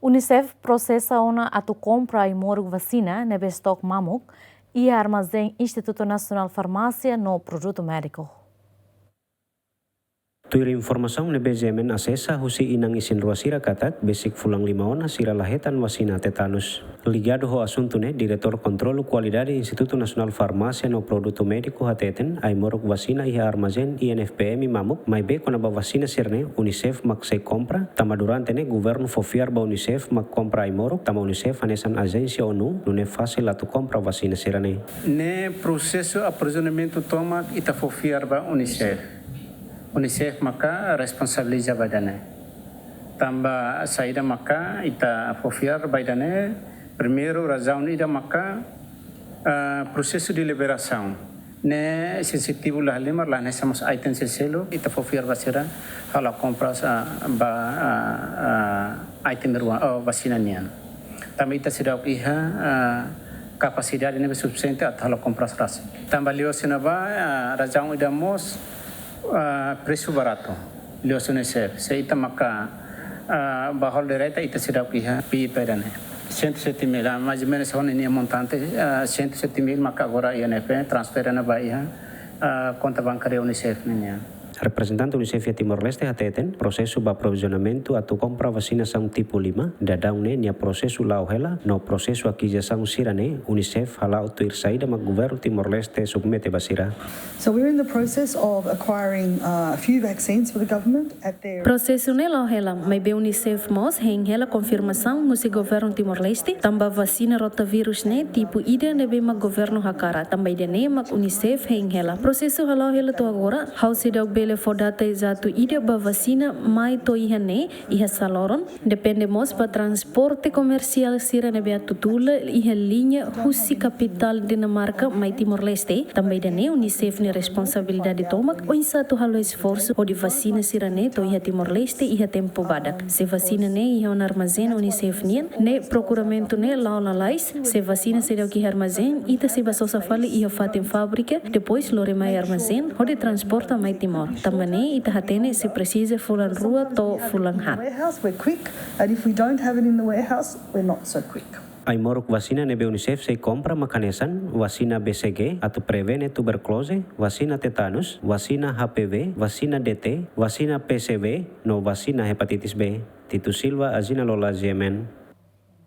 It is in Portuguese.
Unicef processa uma atu compra e morgo vacina nebe estoque mamuk e armazém Instituto Nacional Farmácia no produto médico. Tuir informação nebe jemen acessa husi inang isin ruasira katak basic fulang limaon hasira lahetan wasina tetanus. Ligado ho assunto ne diretor controlo qualidade Instituto Nacional Farmácia no produto médico hateten ai morog vacina e armazém INFPM mamuk mai be konaba vacina sirne Unicef mak se compra tama durante ne governo fofiar ba Unicef mak compra ai morog tama Unicef hanesan agência ONU no ne fácil atu compra vacina sirane. Ne processo aprisionamento toma ita fofiar ba Unicef maka responsabiliza baidane. Tamba saída maka ita fofiar baidane. Primeiro razão ida maka processo de liberação. Ne sensitivo lah limar lah ne samos item selo ita fofiar basira hala compras item vacina nian. Tamba ita sidau iha capacidade ne suficiente at hala compras ras. Tamba lio sinaba razão ida mos preço barato lios Unicef seita maka bahol direita ita sidau iha pi pedane 107 mil mais ou menos são nem montante 107 mil maka agora INF transfer na bahia conta bancária Unicef niya. Representante Unicef Timor-Leste hateten prosesu ba provisionamento atu compra vacina sang tipo 5 dadaune nia prosesu lauhela no prosesu aquisição sirane Unicef halau tuir saída mag governo Timor-Leste submete basira. So we're in the process of acquiring a few vaccines for the government at their processo ne lauhela mai be Unicef mos hela confirmação musi governo Timor-Leste tamba vacina rotavírus ne tipo ida ne be mag governo hakara tamba ida ne mag Unicef hela processo halauhela to agora hausidau bele fodata exato ida ba vacina mai to ihane iha saloron dependemos pa transporte comercial sira ne be tutula iha linha husi capital Dinamarca mai Timor-Leste também dane Unicef ne responsabilidade tomak o insato halo esforço o de vacina sira ne to iha Timor-Leste iha tempo badak se vacina ne iha on armazém Unicef ne procuramento ne laulalais se vacina se deu que armazém ita se basosa fale iha fatem fábrica depois lore mai armazém o de transporta mai Timor também ita hatene se precisa fulan rua to fulan hat. Warehouse, we're quick, and if we don't have it in the warehouse, we're not so quick. Ai morok vacina nebe Unicef se compra makanesan vacina BCG atau prevene tuberculose, vacina tetanus, vacina HPV, vacina DT, vacina PCV, no vacina hepatitis B. Titu Silva, Azina Lola Yemen.